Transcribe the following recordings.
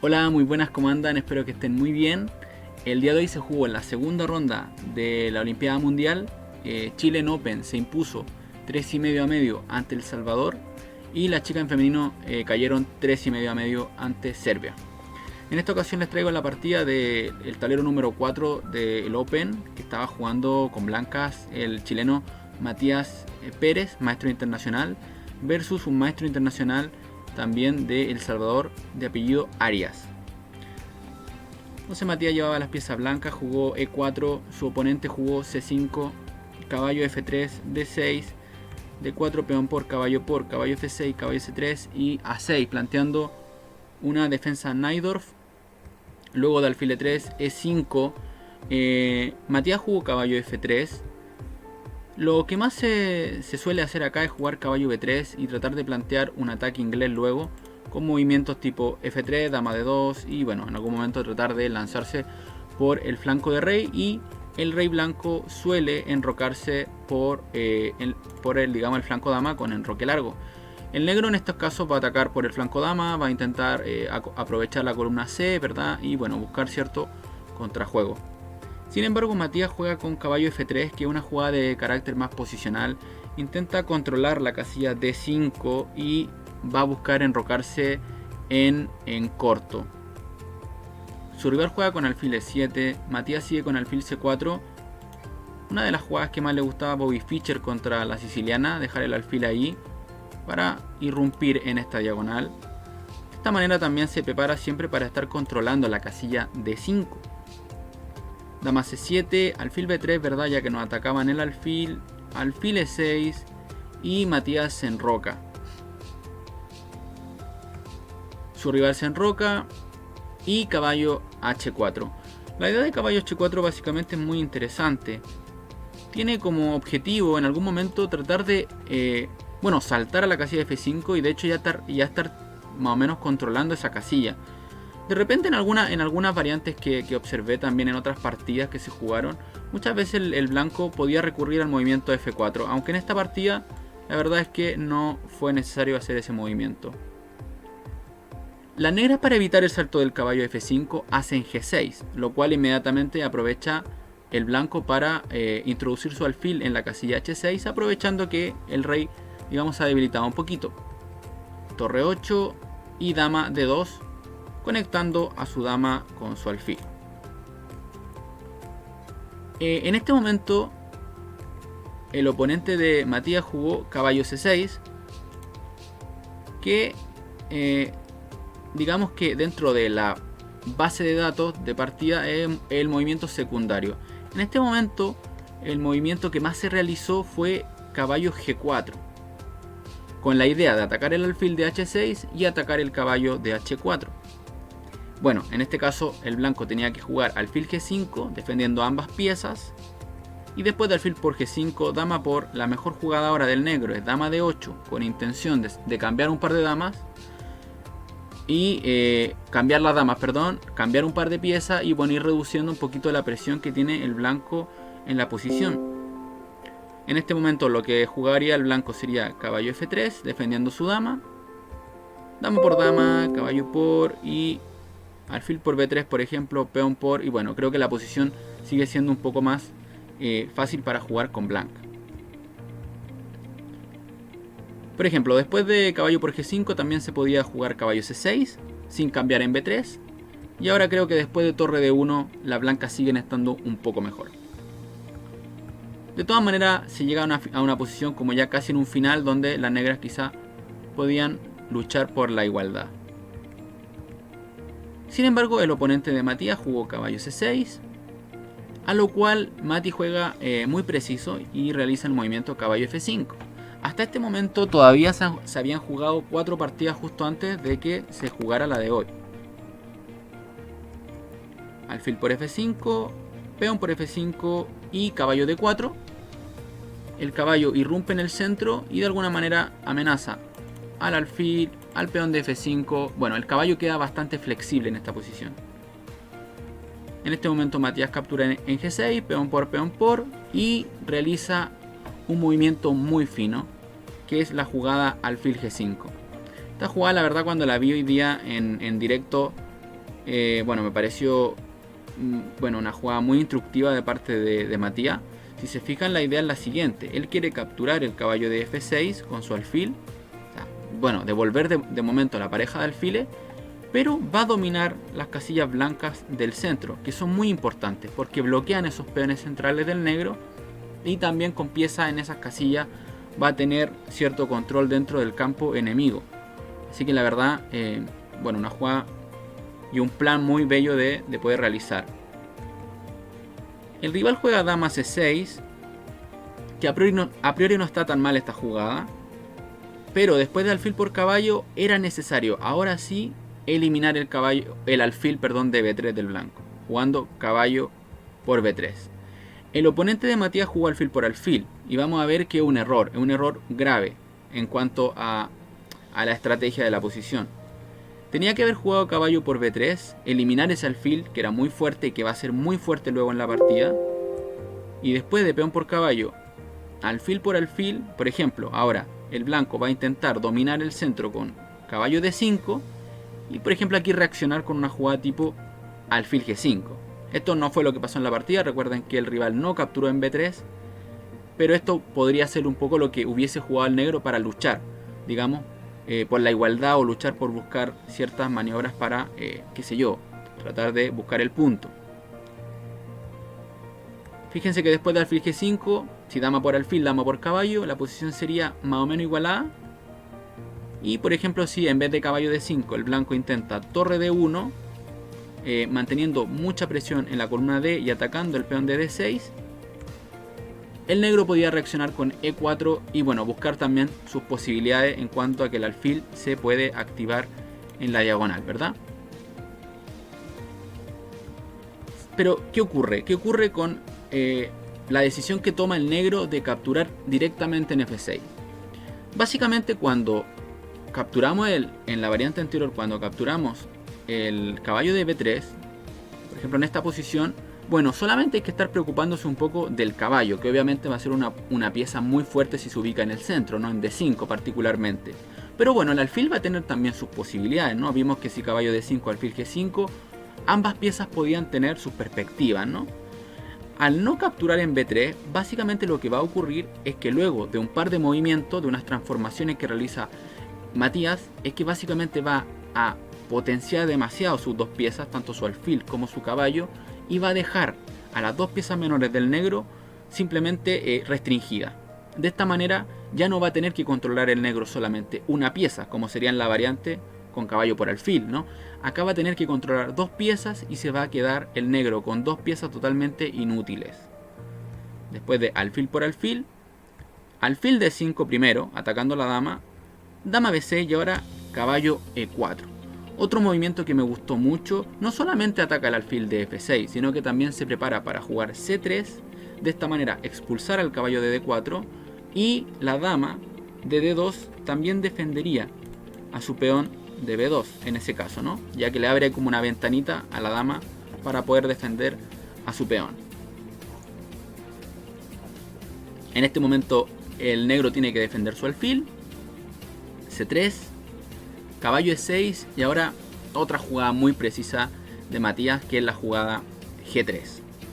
Hola, muy buenas, ¿cómo andan? Espero que estén muy bien. El día de hoy se jugó en la segunda ronda de la Olimpiada Mundial. Chile Open se impuso 3,5 a medio ante El Salvador y las chicas en femenino cayeron 3,5 a medio ante Serbia. En esta ocasión les traigo la partida del tablero número 4 del Open, que estaba jugando con blancas el chileno Matías Pérez, maestro internacional, versus un maestro internacional también de El Salvador de apellido Arias. Entonces Matías llevaba las piezas blancas, jugó E4, su oponente jugó C5, caballo F3, D6, D4, peón por, caballo F6, caballo C3 y A6, planteando una defensa Najdorf. Luego de alfil E3, E5, Matías jugó caballo F3. Lo que más se suele hacer acá es jugar caballo B3 y tratar de plantear un ataque inglés luego, con movimientos tipo F3, dama D2 y bueno, en algún momento tratar de lanzarse por el flanco de rey, y el rey blanco suele enrocarse por el flanco dama con enroque largo. El negro en estos casos va a atacar por el flanco dama, va a intentar aprovechar la columna C, ¿verdad? Y bueno, buscar cierto contrajuego. Sin embargo, Matías juega con caballo F3, que es una jugada de carácter más posicional. Intenta controlar la casilla D5 y va a buscar enrocarse en corto. Su rival juega con alfil E7, Matías sigue con alfil C4. Una de las jugadas que más le gustaba a Bobby Fischer contra la siciliana, dejar el alfil ahí para irrumpir en esta diagonal. De esta manera también se prepara siempre para estar controlando la casilla D5. Dama C7, alfil B3, ¿verdad? Ya que nos atacaban el alfil E6 y Matías se enroca. Su rival se enroca y caballo H4. La idea de caballo H4 básicamente es muy interesante. Tiene como objetivo en algún momento tratar de saltar a la casilla F5 y de hecho ya estar más o menos controlando esa casilla. De repente en algunas variantes que observé también en otras partidas que se jugaron, muchas veces el blanco podía recurrir al movimiento F4, aunque en esta partida la verdad es que no fue necesario hacer ese movimiento. Las negras, para evitar el salto del caballo F5, hacen G6, lo cual inmediatamente aprovecha el blanco para introducir su alfil en la casilla H6, aprovechando que el rey, digamos, ha debilitado un poquito. Torre 8 y dama D2, conectando a su dama con su alfil. En este momento el oponente de Matías jugó caballo C6, que digamos que dentro de la base de datos de partida es el movimiento secundario. En este momento el movimiento que más se realizó fue caballo G4, con la idea de atacar el alfil de H6 y atacar el caballo de H4. Bueno, en este caso el blanco tenía que jugar alfil G5 defendiendo ambas piezas, y después de alfil por G5, dama por, la mejor jugada ahora del negro es dama D8 con intención de cambiar un par de damas y cambiar un par de piezas y bueno, ir reduciendo un poquito la presión que tiene el blanco en la posición. En este momento lo que jugaría el blanco sería caballo F3 defendiendo su dama, dama por dama, caballo por y alfil por B3, por ejemplo, peón por, y bueno, creo que la posición sigue siendo un poco más fácil para jugar con blanca. Por ejemplo, después de caballo por G5 también se podía jugar caballo C6 sin cambiar en B3, y ahora creo que después de torre D1 las blancas siguen estando un poco mejor. De todas maneras se llega a una posición como ya casi en un final, donde las negras quizá podían luchar por la igualdad. Sin embargo, el oponente de Matías jugó caballo C6, a lo cual Mati juega muy preciso y realiza el movimiento caballo F5. Hasta este momento todavía se habían jugado 4 partidas justo antes de que se jugara la de hoy. Alfil por F5, peón por F5 y caballo D4. El caballo irrumpe en el centro y de alguna manera amenaza al alfil, al peón de F5. Bueno, el caballo queda bastante flexible en esta posición. En este momento Matías captura en G6, peón por, y realiza un movimiento muy fino, que es la jugada alfil G5. Esta jugada, la verdad, cuando la vi hoy día en directo, Bueno, me pareció bueno, una jugada muy instructiva de parte de Matías. Si se fijan, la idea es la siguiente: él quiere capturar el caballo de F6 con su alfil, o sea, bueno, devolver de momento la pareja de alfiles, pero va a dominar las casillas blancas del centro, que son muy importantes porque bloquean esos peones centrales del negro, y también con piezas en esas casillas va a tener cierto control dentro del campo enemigo. Así que la verdad, bueno, una jugada y un plan muy bello de poder realizar. El rival juega dama C6, que a priori no está tan mal esta jugada, pero después de alfil por caballo era necesario ahora sí eliminar el alfil de B3 del blanco, jugando caballo por B3. El oponente de Matías jugó alfil por alfil, y vamos a ver que es un error grave en cuanto a la estrategia de la posición. Tenía que haber jugado caballo por B3, eliminar ese alfil que era muy fuerte y que va a ser muy fuerte luego en la partida, y después de peón por caballo, alfil por alfil. Por ejemplo, ahora el blanco va a intentar dominar el centro con caballo D5, y por ejemplo aquí reaccionar con una jugada tipo alfil G5. Esto no fue lo que pasó en la partida, recuerden que el rival no capturó en B3, pero esto podría ser un poco lo que hubiese jugado el negro para luchar, digamos, por la igualdad, o luchar por buscar ciertas maniobras para, qué sé yo, tratar de buscar el punto. Fíjense que después de alfil G5, si dama por alfil, dama por caballo, la posición sería más o menos igualada. Y por ejemplo, si en vez de caballo D5 el blanco intenta torre D1, manteniendo mucha presión en la columna D y atacando el peón de D6, el negro podía reaccionar con E4 y bueno, buscar también sus posibilidades en cuanto a que el alfil se puede activar en la diagonal, ¿verdad? Pero, ¿qué ocurre? ¿Qué ocurre con la decisión que toma el negro de capturar directamente en F6? Básicamente, cuando capturamos en la variante anterior, cuando capturamos el caballo de B3, por ejemplo en esta posición, bueno, solamente hay que estar preocupándose un poco del caballo, que obviamente va a ser una pieza muy fuerte si se ubica en el centro, ¿no? En D5 particularmente. Pero bueno, el alfil va a tener también sus posibilidades, ¿no? Vimos que si caballo D5, alfil G5, ambas piezas podían tener sus perspectivas, ¿no? Al no capturar en B3, básicamente lo que va a ocurrir es que luego de un par de movimientos, de unas transformaciones que realiza Matías, es que básicamente va a potenciar demasiado sus dos piezas, tanto su alfil como su caballo, y va a dejar a las dos piezas menores del negro simplemente restringidas. De esta manera ya no va a tener que controlar el negro solamente una pieza, como sería en la variante con caballo por alfil, ¿no? Acá va a tener que controlar dos piezas y se va a quedar el negro con dos piezas totalmente inútiles. Después de alfil por alfil D5 primero, atacando la dama, dama B6 y ahora caballo E4. Otro movimiento que me gustó mucho, no solamente ataca el alfil de F6, sino que también se prepara para jugar C3, de esta manera expulsar al caballo de D4, y la dama de D2 también defendería a su peón de B2 en ese caso, ¿no? Ya que le abre como una ventanita a la dama para poder defender a su peón. En este momento el negro tiene que defender su alfil, C3, caballo E6 y ahora otra jugada muy precisa de Matías, que es la jugada G3.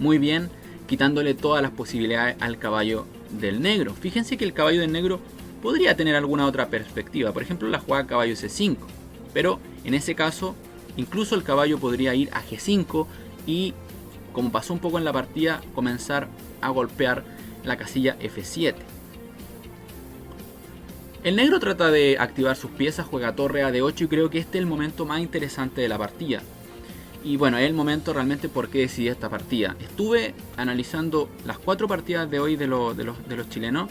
Muy bien, quitándole todas las posibilidades al caballo del negro. Fíjense que el caballo del negro podría tener alguna otra perspectiva, por ejemplo la jugada caballo C5, pero en ese caso incluso el caballo podría ir a G5 y, como pasó un poco en la partida, comenzar a golpear la casilla F7. El negro trata de activar sus piezas, juega torre a D8 y creo que este es el momento más interesante de la partida. Y bueno, es el momento realmente por qué decidí esta partida. Estuve analizando las 4 partidas de hoy de los chilenos,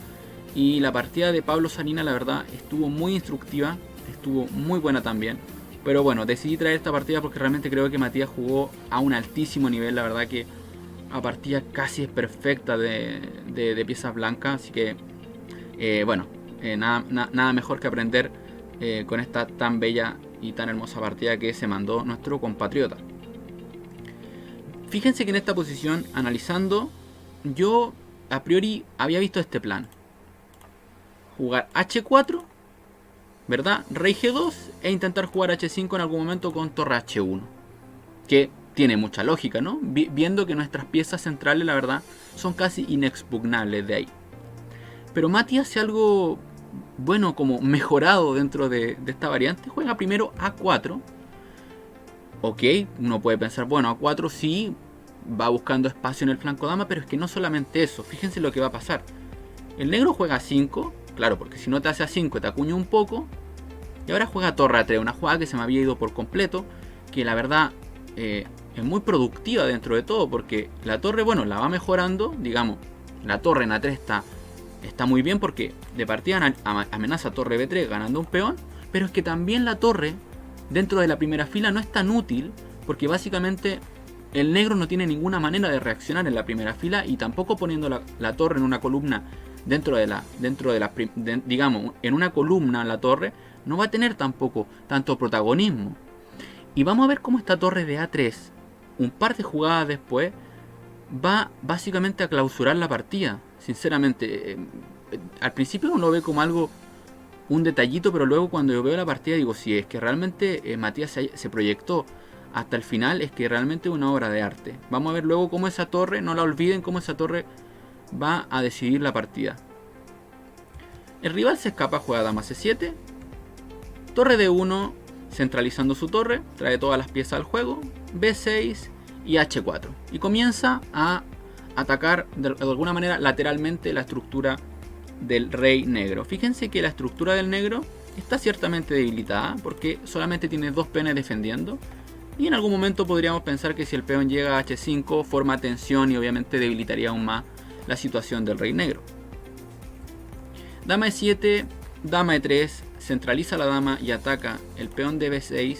y la partida de Pablo Sarina la verdad estuvo muy instructiva, estuvo muy buena también. Pero bueno, decidí traer esta partida porque realmente creo que Matías jugó a un altísimo nivel. La verdad que la partida casi es perfecta de piezas blancas, así que bueno. Nada mejor que aprender con esta tan bella y tan hermosa partida que se mandó nuestro compatriota. Fíjense que en esta posición, analizando, yo a priori había visto este plan: jugar H4, ¿verdad? Rey G2 e intentar jugar H5 en algún momento con torre H1. Que tiene mucha lógica, ¿no? Viendo que nuestras piezas centrales, la verdad, son casi inexpugnables de ahí. Pero Mati hace algo, bueno, como mejorado dentro de esta variante. Juega primero A4. Ok, uno puede pensar, bueno, A4 sí va buscando espacio en el flanco dama, pero es que no solamente eso. Fíjense lo que va a pasar. El negro juega A5, claro, porque si no te hace A5 te acuña un poco. Y ahora juega torre A3, una jugada que se me había ido por completo, que la verdad es muy productiva dentro de todo, porque la torre, bueno, la va mejorando, digamos, la torre en A3 está muy bien porque de partida amenaza torre B3 ganando un peón, pero es que también la torre dentro de la primera fila no es tan útil, porque básicamente el negro no tiene ninguna manera de reaccionar en la primera fila, y tampoco poniendo la torre en una columna digamos, en una columna la torre no va a tener tampoco tanto protagonismo. Y vamos a ver cómo esta torre de A3, un par de jugadas después, va básicamente a clausurar la partida. Sinceramente, al principio uno lo ve como algo, un detallito, pero luego cuando yo veo la partida digo, si es que realmente Matías se proyectó hasta el final, es que realmente es una obra de arte. Vamos a ver luego cómo esa torre, no la olviden, cómo esa torre va a decidir la partida. El rival se escapa, juega dama C7, torre D1, centralizando su torre, trae todas las piezas al juego, B6 y H4. Y comienza a atacar de alguna manera lateralmente la estructura del rey negro. Fíjense que la estructura del negro está ciertamente debilitada porque solamente tiene dos peones defendiendo. Y en algún momento podríamos pensar que si el peón llega a H5 forma tensión y obviamente debilitaría aún más la situación del rey negro. Dama E7, dama E3, centraliza la dama y ataca el peón de B6.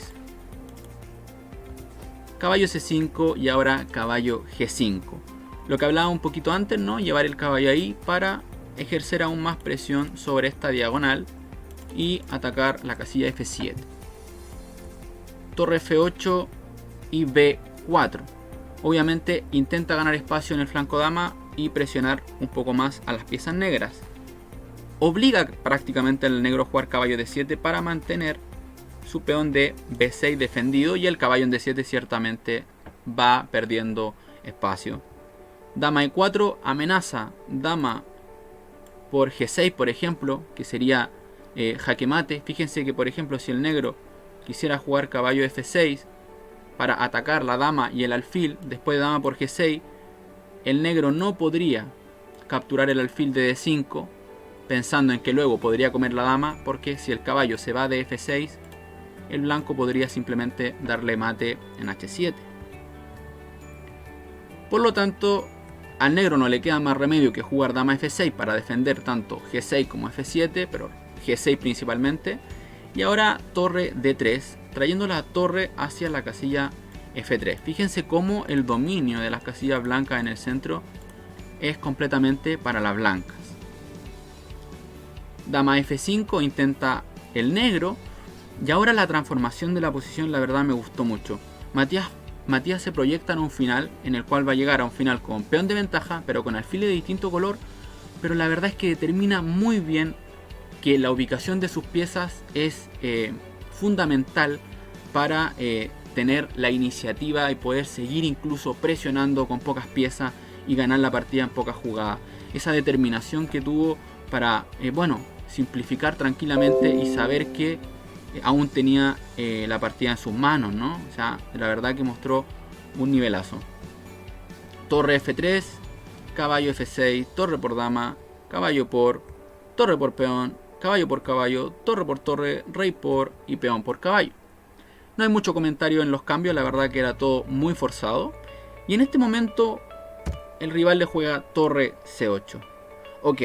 Caballo C5 y ahora caballo G5. Lo que hablaba un poquito antes, ¿no? Llevar el caballo ahí para ejercer aún más presión sobre esta diagonal y atacar la casilla F7. Torre F8 y B4. Obviamente intenta ganar espacio en el flanco dama y presionar un poco más a las piezas negras. Obliga prácticamente al negro a jugar caballo D7 para mantener su peón de B6 defendido, y el caballo en D7 ciertamente va perdiendo espacio. Dama E4 amenaza dama por G6, por ejemplo, que sería jaque mate. Fíjense que por ejemplo si el negro quisiera jugar caballo F6 para atacar la dama y el alfil después de dama por G6, el negro no podría capturar el alfil de D5 pensando en que luego podría comer la dama, porque si el caballo se va de F6 el blanco podría simplemente darle mate en H7. Por lo tanto, al negro no le queda más remedio que jugar dama F6 para defender tanto G6 como F7, pero G6 principalmente. Y ahora torre D3, trayendo la torre hacia la casilla F3. Fíjense cómo el dominio de las casillas blancas en el centro es completamente para las blancas. Dama F5 intenta el negro. Y ahora la transformación de la posición, la verdad me gustó mucho. Matías se proyecta en un final en el cual va a llegar a un final con peón de ventaja, pero con alfiles de distinto color. Pero la verdad es que determina muy bien que la ubicación de sus piezas es fundamental para tener la iniciativa y poder seguir incluso presionando con pocas piezas y ganar la partida en pocas jugadas. Esa determinación que tuvo para, simplificar tranquilamente y saber que aún tenía la partida en sus manos, ¿no? O sea, la verdad que mostró un nivelazo. Torre F3, caballo F6, torre por dama, caballo por, torre por peón, caballo por caballo, torre por torre, rey por y peón por caballo. No hay mucho comentario en los cambios, la verdad que era todo muy forzado. Y en este momento el rival le juega torre C8. Ok,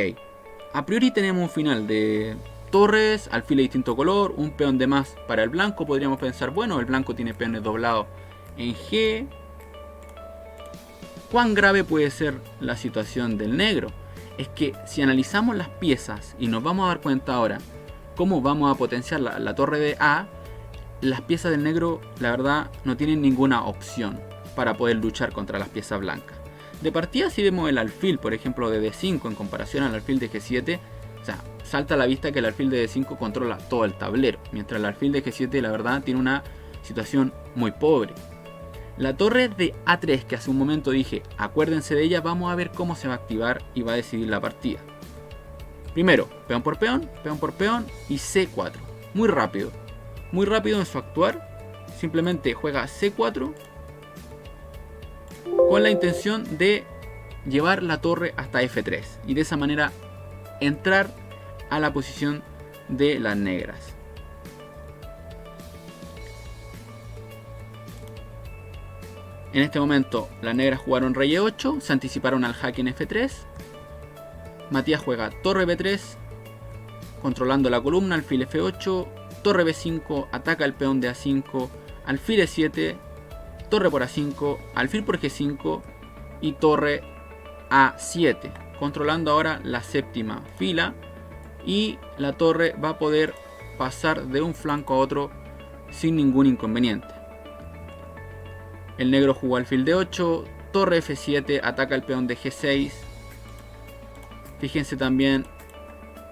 a priori tenemos un final de torres, alfil de distinto color, un peón de más para el blanco. Podríamos pensar, bueno, el blanco tiene peones doblados en G. ¿Cuán grave puede ser la situación del negro? Es que si analizamos las piezas y nos vamos a dar cuenta ahora cómo vamos a potenciar la torre de A, las piezas del negro, la verdad, no tienen ninguna opción para poder luchar contra las piezas blancas. De partida, si vemos el alfil, por ejemplo, de D5 en comparación al alfil de G7, o sea, salta a la vista que el alfil de D5 controla todo el tablero, mientras el alfil de G7, la verdad, tiene una situación muy pobre. La torre de A3, que hace un momento dije, acuérdense de ella, vamos a ver cómo se va a activar y va a decidir la partida. Primero, peón por peón y C4. Muy rápido en su actuar. Simplemente juega C4 con la intención de llevar la torre hasta F3 y de esa manera entrar a la posición de las negras. En este momento las negras jugaron rey E8, se anticiparon al jaque en F3. Matías juega torre B3, controlando la columna, alfil F8, torre B5, ataca el peón de A5, alfil E7, torre por A5, alfil por G5 y torre A7, controlando ahora la séptima fila, y la torre va a poder pasar de un flanco a otro sin ningún inconveniente. El negro jugó alfil D8, torre F7, ataca el peón de G6. Fíjense también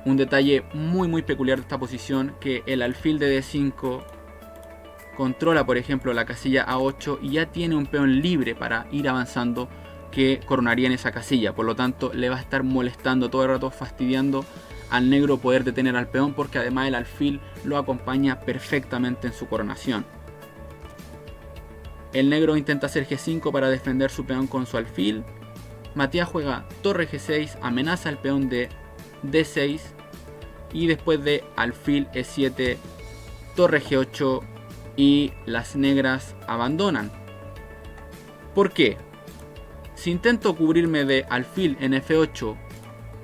un detalle muy peculiar de esta posición, que el alfil de D5 controla, por ejemplo, la casilla A8 y ya tiene un peón libre para ir avanzando que coronaría en esa casilla. Por lo tanto, le va a estar molestando todo el rato, fastidiando al negro poder detener al peón, porque además el alfil lo acompaña perfectamente en su coronación. El negro intenta hacer G5 para defender su peón con su alfil. Matías juega torre G6, amenaza el peón de D6 y después de alfil E7, torre G8 y las negras abandonan. ¿Por qué? Si intento cubrirme de alfil en F8,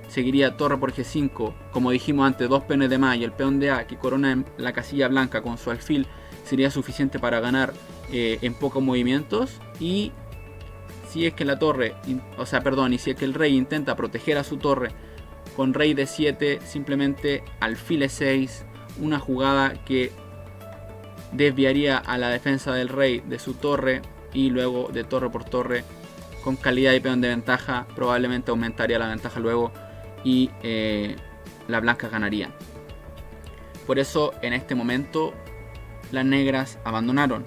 seguiría torre por G5, como dijimos antes, dos peones de más y el peón de A que corona en la casilla blanca con su alfil sería suficiente para ganar en pocos movimientos. Y si es que la torre, y si es que el rey intenta proteger a su torre con rey D7, simplemente alfil E6, una jugada que desviaría a la defensa del rey de su torre, y luego de torre por torre con calidad de peón de ventaja probablemente aumentaría la ventaja luego y las blancas ganarían. Por eso en este momento las negras abandonaron.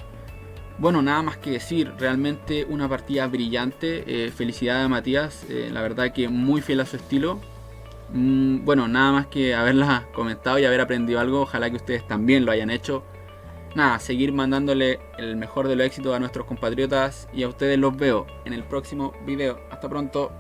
Bueno, nada más que decir, realmente una partida brillante. Felicidades a Matías, la verdad que muy fiel a su estilo. Bueno, nada más que haberla comentado y haber aprendido algo. Ojalá que ustedes también lo hayan hecho. Nada, seguir mandándole el mejor de los éxitos a nuestros compatriotas, y a ustedes los veo en el próximo video. Hasta pronto.